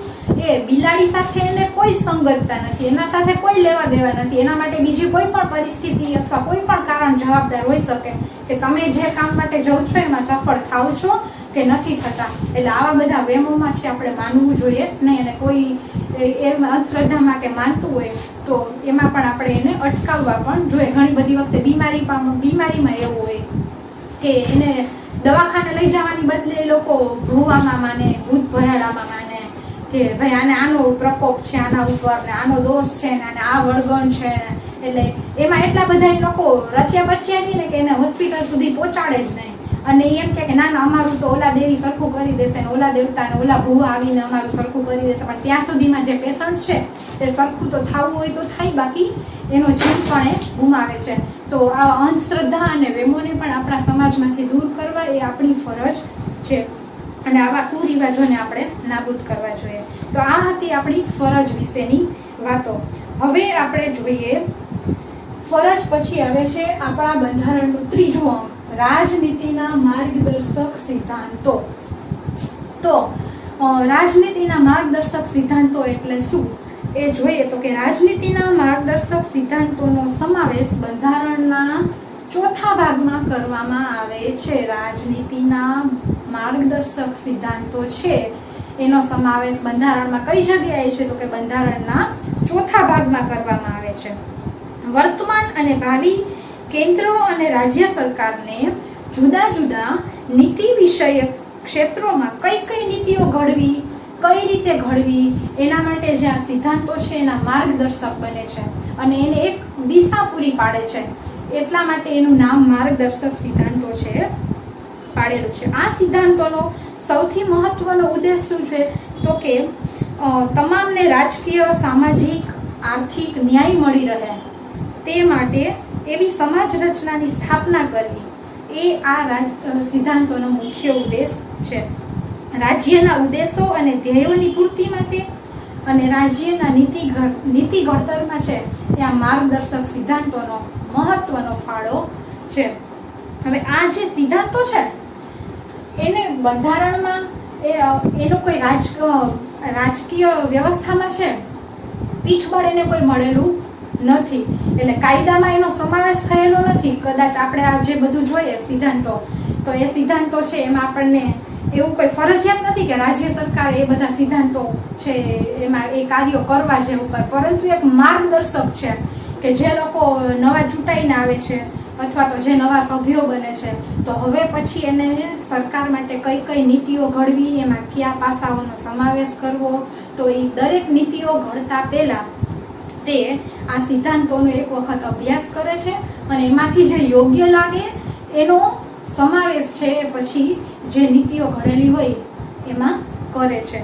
એ બિલાડી સાથે એને કોઈ સંગતતા નથી, એના સાથે કોઈ લેવા દેવા નથી. એના માટે બીજી કોઈ પણ પરિસ્થિતિ અથવા કોઈ પણ કારણ જવાબદાર હોઈ શકે કે તમે જે કામ માટે જાઓ છો એમાં સફળ થાવ છો કે નથી થતા. એટલે આવા બધા વેમોમાં છે આપણે માનવું જોઈએ નહીં, અને કોઈ એમ અંધશ્રદ્ધામાં કે માનતું હોય તો એમાં પણ આપણે એને અટકાવવા પણ જોઈએ. ઘણી બધી વખતે બીમારીમાં એવું હોય કે એને દવાખાને લઈ જવાની બદલે એ લોકો ભૂવામાં માને, ભૂત ભરાડામાં માને કે ભાઈ આને આનો પ્રકોપ છે આના ઉપર ને આનો દોષ છે ને આને આ વળગણ છે ને, એટલે એમાં એટલા બધા લોકો રચ્યા બચ્યા નહીં ને કે એને હોસ્પિટલ સુધી પહોંચાડે જ નહીં. અને એમ કે ના ના અમારું તો ઓલા દેવી સરખું કરી દેશે ને ઓલા દેવતા ને ઓલા ભૂવા આવીને અમારું સરખું કરી દેશે, પણ ત્યાં સુધીમાં જે પેશન્ટ છે તે સરખું તો થવું હોય તો થાય, બાકી એનો જીવ પણ એ ગુમાવે છે. તો આ અંધશ્રદ્ધા અને વેમોને પણ આપણા સમાજમાંથી દૂર કરવા એ આપણી ફરજ છે અને આવા કુરિવાજોને આપણે નાબૂદ કરવા જોઈએ. તો આ હતી આપણી ફરજ વિશેની વાતો. હવે આપણે જોઈએ ફરજ પછી આવે છે આપણા બંધારણનું ત્રીજું અંગ, રાજનીતિના માર્ગદર્શક સિદ્ધાંતો. તો રાજનીતિના માર્ગદર્શક સિદ્ધાંતો એટલે શું એ જોઈએ તો કે રાજનીતિના માર્ગદર્શક સિદ્ધાંતોનો સમાવેશ બંધારણના ચોથા ભાગમાં કરવામાં આવે છે. રાજનીતિના માર્ગદર્શક સિદ્ધાંતો છે એનો સમાવેશ બંધારણમાં કઈ જગ્યાએ છે તો કે બંધારણના ચોથા ભાગમાં કરવામાં આવે છે. વર્તમાન અને ભાવિ કેન્દ્ર અને રાજ્ય સરકારને જુદા જુદા નીતિ વિષયક ક્ષેત્રોમાં કઈ કઈ નીતિઓ ઘડવી, કઈ રીતે ઘડવી, એના માટે જે આ સિદ્ધાંતો છે એના માર્ગદર્શક બને છે અને એને એક દિશા પૂરી પાડે છે. એટલા માટે એનું નામ માર્ગદર્શક સિદ્ધાંતો છે પાડેલું છે. આ સિદ્ધાંતોનો સૌથી મહત્વનો ઉદ્દેશ શું છે તો કે તમામને રાજકીય, સામાજિક, આર્થિક ન્યાય મળી રહે તે માટે એવી સમાજ રચનાની સ્થાપના કરવી એ આ સિદ્ધાંતોનો મુખ્ય ઉદ્દેશ છે. રાજ્યના ઉદ્દેશો અને ધ્યેયોની પૂર્તિ માટે અને રાજ્યના નીતિ ઘડતરમાં છે એ આ માર્ગદર્શક સિદ્ધાંતોનો મહત્વનો ફાળો છે. હવે આ જે સિદ્ધાંતો છે એને બંધારણમાં એનું કોઈ રાજકીય વ્યવસ્થામાં છે પીઠબળ એને કોઈ મળેલું નથી, એટલે કાયદામાં એનો સમાવેશ થયેલો નથી. કદાચ આપણે આ જે બધું જોઈએ સિદ્ધાંતો તો એ સિદ્ધાંતો છે એમાં આપણને એવું કોઈ ફરજિયાત નથી કે રાજ્ય સરકાર એ બધા સિદ્ધાંતો છે એમાં એ કાર્યો કરવા જેવું, પરંતુ એક માર્ગદર્શક છે કે જે લોકો નવા ચૂંટાઈને આવે છે અથવા તો જે નવા સભ્યો બને છે તો હવે પછી એને સરકાર માટે કઈ કઈ નીતિઓ ઘડવી, એમાં કયા પાસાઓનો સમાવેશ કરવો, તો એ દરેક નીતિઓ ઘડતા પહેલા તે આ સિદ્ધાંતોનો એક વખત અભ્યાસ કરે છે અને એમાંથી જે યોગ્ય લાગે એનો સમાવેશ છે એ પછી જે નીતિઓ ઘડેલી હોય એમાં કરે છે.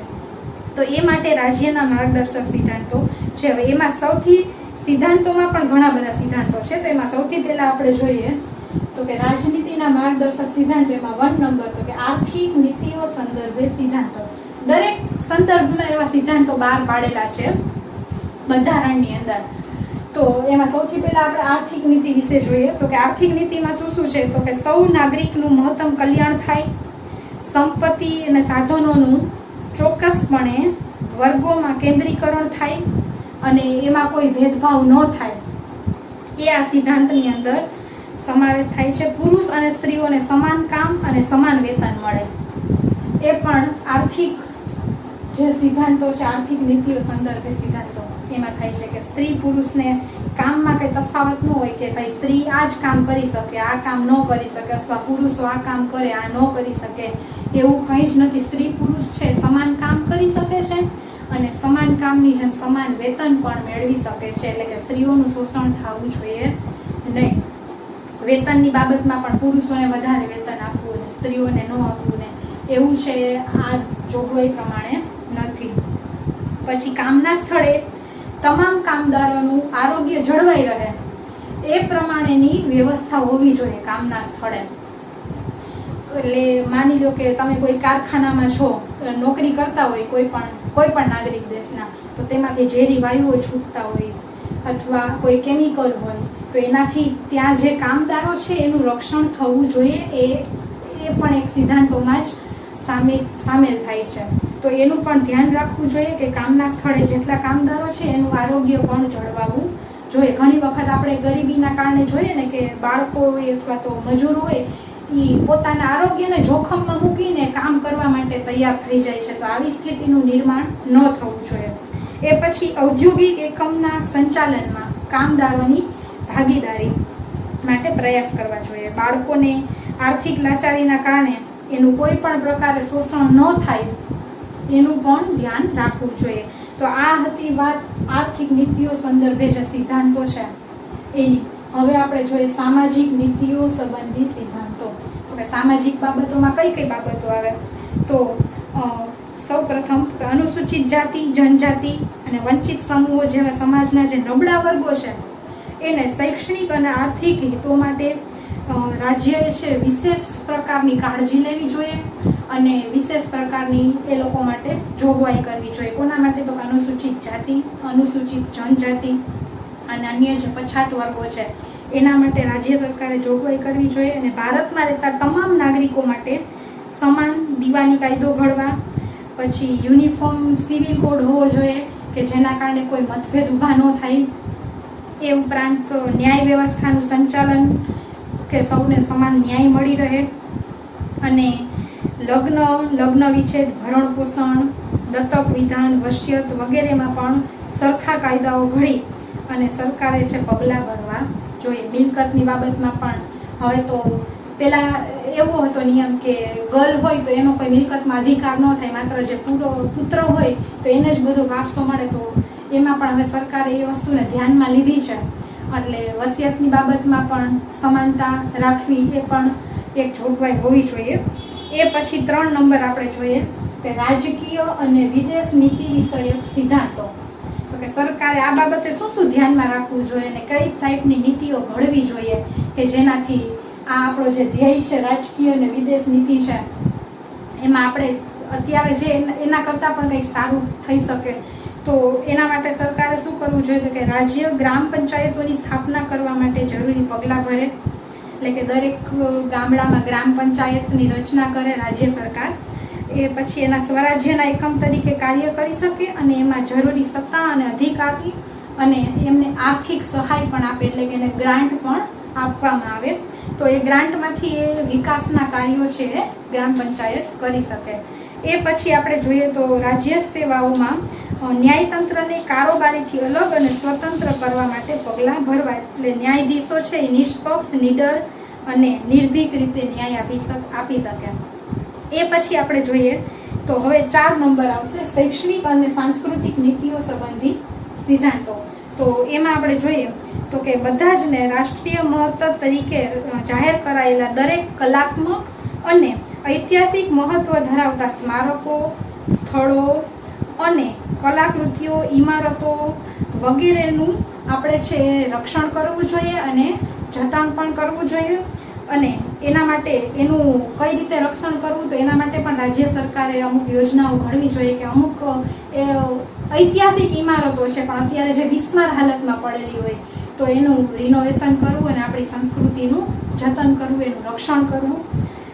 તો એ માટે રાજ્યના માર્ગદર્શક સિદ્ધાંતો છે. હવે એમાં સૌથી સિદ્ધાંતોમાં પણ ઘણા બધા સિદ્ધાંતો છે, તો એમાં સૌથી પહેલા આપણે જોઈએ તો કે રાજનીતિના માર્ગદર્શક સિદ્ધાંતો એમાં 1 નંબર તો કે આર્થિક નીતિઓ સંદર્ભે સિદ્ધાંતો. દરેક સંદર્ભમાં એવા સિદ્ધાંતો બહાર પાડેલા છે બંધારણની અંદર. તો એમાં સૌથી પહેલા આપણે આર્થિક નીતિ વિશે જોઈએ તો કે આર્થિક નીતિમાં શું શું છે તો કે સૌ નાગરિકનું મહત્તમ કલ્યાણ થાય, સંપત્તિ અને સાધનોનું ચોક્કસપણે વર્ગોમાં કેન્દ્રીકરણ થાય અને એમાં કોઈ ભેદભાવ ન થાય એ આ સિદ્ધાંતની અંદર સમાવેશ થાય છે. પુરુષ અને સ્ત્રીઓને સમાન કામ અને સમાન વેતન મળે એ પણ આર્થિક જે સિદ્ધાંતો છે, આર્થિક નીતિઓ સંદર્ભે સિદ્ધાંતો એમાં થાય છે કે સ્ત્રી પુરુષને કામમાં કંઈ તફાવત ન હોય કે ભાઈ સ્ત્રી આ જ કામ કરી શકે, આ કામ ન કરી શકે, અથવા પુરુષો આ કામ કરે આ ન કરી શકે, એવું કંઈ જ નથી. સ્ત્રી પુરુષ છે સમાન કામ કરી શકે છે અને સમાન કામની જેમ સમાન વેતન પણ મેળવી શકે છે. એટલે કે સ્ત્રીઓનું શોષણ થવું જોઈએ નહીં. વેતનની બાબતમાં પણ પુરુષોને વધારે વેતન આપવું ને સ્ત્રીઓને ન આપવું ને એવું છે આ જોગવાઈ પ્રમાણે નથી. પછી કામના સ્થળે તમામ કામદારોનું આરોગ્ય જળવાઈ રહે એ પ્રમાણેની વ્યવસ્થા હોવી જોઈએ કામના સ્થળે. એટલે માની લો કે તમે કોઈ કારખાનામાં છો, નોકરી કરતા હોય કોઈ પણ નાગરિક દેશના, તો તેમાંથી ઝેરી વાયુઓ છૂટતા હોય અથવા કોઈ કેમિકલ હોય તો એનાથી ત્યાં જે કામદારો છે એનું રક્ષણ થવું જોઈએ. એ પણ એક સિદ્ધાંતોમાં જ સામેલ થાય છે. તો એનું પણ ધ્યાન રાખવું જોઈએ કે કામના સ્થળે જેટલા કામદારો છે એનું આરોગ્ય પણ જળવાવું જોઈએ. ઘણી વખત આપણે ગરીબીના કારણે જોઈએ ને કે બાળકો હોય અથવા તો મજૂર હોય એ પોતાના આરોગ્યને જોખમમાં મૂકીને કામ કરવા માટે તૈયાર થઈ જાય છે. તો આવી સ્થિતિનું નિર્માણ ન થવું જોઈએ. એ પછી ઔદ્યોગિક એકમના સંચાલનમાં કામદારોની ભાગીદારી માટે પ્રયાસ કરવા જોઈએ. બાળકોને આર્થિક લાચારીના કારણે એનું કોઈ પણ પ્રકારે શોષણ ન થાય એનું પણ ધ્યાન રાખવું જોઈએ. તો આ હતી વાત આર્થિક નીતિઓ સંદર્ભે જે સિદ્ધાંતો છે એની. હવે આપણે જોઈએ સામાજિક નીતિઓ સંબંધી સિદ્ધાંતો. તો કે સામાજિક બાબતોમાં કઈ કઈ બાબતો આવે? તો સૌ પ્રથમ અનુસૂચિત જાતિ, જનજાતિ અને વંચિત સમૂહો જેવા સમાજના જે નબળા વર્ગો છે એને શૈક્ષણિક અને આર્થિક હિતો માટે રાજ્યએ છે વિશેષ પ્રકારની કાળજી લેવી જોઈએ અને વિશેષ પ્રકારની એ લોકો માટે જોગવાઈ કરવી જોઈએ. કોના માટે? તો અનુસૂચિત જાતિ, અનુસૂચિત જનજાતિ અને અન્ય જે પછાત વર્ગો છે એના માટે રાજ્ય સરકારે જોગવાઈ કરવી જોઈએ. અને ભારતમાં રહેતા તમામ નાગરિકો માટે સમાન દીવાની કાયદો ઘડવા, પછી યુનિફોર્મ સિવિલ કોડ હોવો જોઈએ કે જેના કારણે કોઈ મતભેદ ઊભા ન થાય. એ ઉપરાંત ન્યાય વ્યવસ્થાનું સંચાલન કે સૌને સમાન ન્યાય મળી રહે. અને લગ્ન વિચ્છેદ, ભરણ પોષણ, દત્તક વિધાન, વસિયત વગેરેમાં પણ સરખા કાયદાઓ ઘડી અને સરકારે છે પગલાં ભરવા જોઈએ. મિલકતની બાબતમાં પણ હવે તો પેલા એવો હતો નિયમ કે ગર્લ હોય તો એનો કોઈ મિલકતમાં અધિકાર ન થાય, માત્ર જે પુત્ર હોય તો એને જ બધો વારસો મળે. તો એમાં પણ હવે સરકારે એ વસ્તુને ધ્યાનમાં લીધી છે. એટલે વસિયતની બાબતમાં પણ સમાનતા રાખવી એ પણ એક જોગવાઈ હોવી જોઈએ. એ પછી 3 નંબર આપણે જોઈએ કે રાજકીય અને વિદેશ નીતિ વિષયક સિદ્ધાંતો. તો કે સરકારે આ બાબતે શું ધ્યાનમાં રાખવું જોઈએ અને કઈ ટાઈપની નીતિઓ ઘડવી જોઈએ કે જેનાથી આ આપણો જે ધ્યેય છે રાજકીય અને વિદેશ નીતિ છે એમાં આપણે અત્યારે જે એના કરતાં પણ કંઈક સારું થઈ શકે. તો એના માટે સરકારે શું કરવું જોઈએ કે રાજ્ય ગ્રામ પંચાયતોની સ્થાપના કરવા માટે જરૂરી પગલાં ભરે. એટલે કે દરેક ગામડામાં ગ્રામ પંચાયતની રચના કરે રાજ્ય સરકાર. એ પછી એના સ્વરાજ્યના એકમ તરીકે કાર્ય કરી શકે અને એમાં જરૂરી સત્તા અને અધિકારી અને એમને આર્થિક સહાય પણ આપે, એટલે કે એને ગ્રાન્ટ પણ આપવામાં આવે. તો એ ગ્રાન્ટમાંથી એ વિકાસના કાર્યો છે એ ગ્રામ પંચાયત કરી શકે. એ પછી આપણે જોઈએ તો રાજ્ય સેવાઓમાં ન્યાયતંત્રને કારોબારીથી અલગ અને સ્વતંત્ર કરવા માટે પગલાં ભરવા. એટલે ન્યાયાધીશો છે એ નિષ્પક્ષ, નિડર અને નિર્ભીક રીતે ન્યાય આપી શકે. એ પછી આપણે જોઈએ તો હવે 4 નંબર આવશે શૈક્ષણિક અને સાંસ્કૃતિક નીતિઓ સંબંધી સિદ્ધાંતો. તો એમાં આપણે જોઈએ તો કે બધા જ ને રાષ્ટ્રીય મહત્વ તરીકે જાહેર કરાયેલા દરેક કલાત્મક અને ઐતિહાસિક મહત્વ ધરાવતા સ્મારકો, સ્થળો અને કલાકૃતિઓ, ઇમારતો વગેરેનું આપણે છે રક્ષણ કરવું જોઈએ અને જતન પણ કરવું જોઈએ. અને એના માટે એનું કઈ રીતે રક્ષણ કરવું, તો એના માટે પણ રાજ્ય સરકારે અમુક યોજનાઓ ઘડવી જોઈએ કે અમુક ઐતિહાસિક ઇમારતો છે પણ અત્યારે જે બિસ્માર હાલતમાં પડેલી હોય તો એનું રિનોવેશન કરવું અને આપણી સંસ્કૃતિનું જતન કરવું, એનું રક્ષણ કરવું.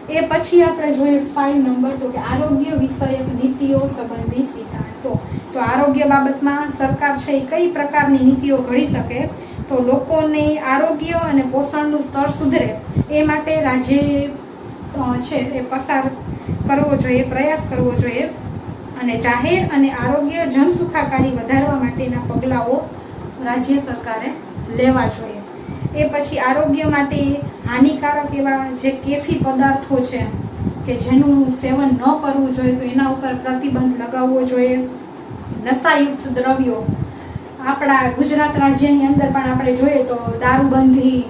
એ પછી આપણે જોઈએ 5 નંબર તો કે આરોગ્ય વિષયક નીતિઓ સંબંધી સિદ્ધાંતો. તો આરોગ્ય બાબતમાં સરકાર છે એ કઈ પ્રકારની નીતિઓ ઘડી શકે? તો લોકોને આરોગ્ય અને પોષણનું સ્તર સુધરે એ માટે રાજ્યએ છે એ પસાર કરવો જોઈએ, પ્રયાસ કરવો જોઈએ. અને જાહેર અને આરોગ્ય જનસુખાકારી વધારવા માટેના પગલાઓ રાજ્ય સરકારે લેવા જોઈએ. એ પછી આરોગ્ય માટે હાનિકારક એવા જે કેફી પદાર્થો છે કે જેનું સેવન ન કરવું જોઈએ તો એના ઉપર પ્રતિબંધ લગાવવો જોઈએ. નશાયુક્ત દ્રવ્યો આપણા ગુજરાત રાજ્યની અંદર પણ આપણે જોઈએ તો દારૂબંધી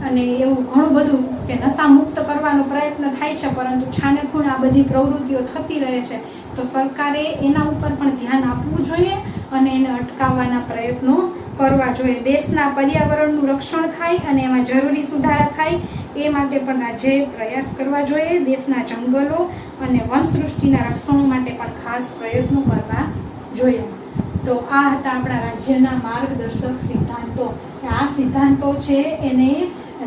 અને એવું ઘણું બધું કે નશા મુક્ત કરવાનો પ્રયત્ન થાય છે, પરંતુ છાને ખૂણે આ બધી પ્રવૃત્તિઓ થતી રહે છે. તો સરકારે એના ઉપર પણ ધ્યાન આપવું જોઈએ અને એને અટકાવવાના પ્રયત્નો કરવા જોઈએ. દેશના પર્યાવરણનું રક્ષણ થાય અને એમાં જરૂરી સુધારા થાય એ માટે પણ રાજ્યએ પ્રયાસ કરવા જોઈએ. દેશના જંગલો અને વનસૃષ્ટિના રક્ષણ માટે પણ ખાસ પ્રયત્નો કરવા જોઈએ. તો આ હતા આપણા રાજ્યના માર્ગદર્શક સિદ્ધાંતો. આ સિદ્ધાંતો છે એને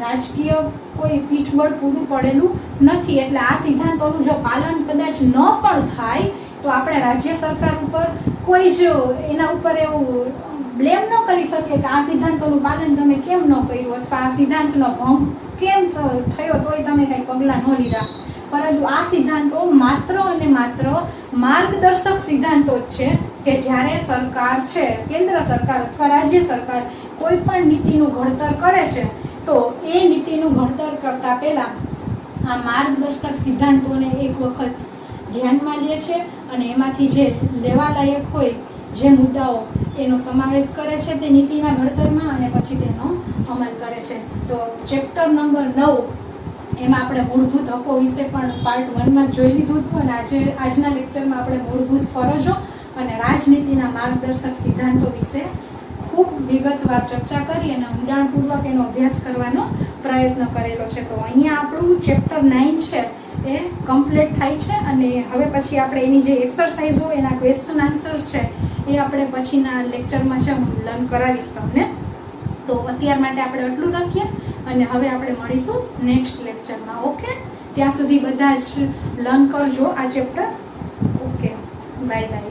રાજકીય કોઈ પીઠબળ પૂરું પડેલું નથી. એટલે આ સિદ્ધાંતોનું જો પાલન કદાચ ન પણ થાય તો આપણે રાજ્ય સરકાર ઉપર કોઈ જ એના ઉપર એવું બ્લેમ ન કરી શકીએ કે આ સિદ્ધાંતોનું પાલન તમે કેમ ન કર્યું અથવા આ સિદ્ધાંતનો ભંગ કેમ થયો તોય તમે કંઈ પગલાં ન લીધા. પરંતુ આ સિદ્ધાંતો માત્ર અને માત્ર માર્ગદર્શક સિદ્ધાંતો જ છે કે જ્યારે સરકાર છે, કેન્દ્ર સરકાર અથવા રાજ્ય સરકાર કોઈ પણ નીતિનું ઘડતર કરે છે તો એ નીતિનું ઘડતર કરતા પહેલા આ માર્ગદર્શક સિદ્ધાંતોને એક વખત ધ્યાનમાં લે છે અને એમાંથી જે લેવાલાયક હોય જે મુદ્દાઓ એનો સમાવેશ કરે છે તે નીતિના ઘડતરમાં અને પછી તેનો અમલ કરે છે. તો ચેપ્ટર નંબર 9 એમાં આપણે મૂળભૂત હકો વિશે પણ પાર્ટ 1માં જોઈ લીધું હતું અને આજના લેક્ચરમાં આપણે મૂળભૂત ફરજો અને રાજનીતિના માર્ગદર્શક સિદ્ધાંતો વિશે ખૂબ વિગતવાર ચર્ચા કરી અને ઊંડાણપૂર્વક એનો અભ્યાસ કરવાનો પ્રયત્ન કરેલો છે. તો અહીંયા આપણું ચેપ્ટર 9 છે એ કમ્પ્લીટ થાય છે અને હવે પછી આપણે એની જે એક્સરસાઇઝો એના ક્વેશ્ચન આન્સર્સ છે એ આપણે પછીના લેક્ચરમાં છે હું લર્ન કરાવીશ તમને. તો અત્યાર માટે આપણે આટલું રાખીએ અને હવે આપણે મળીશું નેક્સ્ટ લેક્ચરમાં. ઓકે, ત્યાં સુધી બધા જ લર્ન કરજો આ ચેપ્ટર. Okay, bye bye.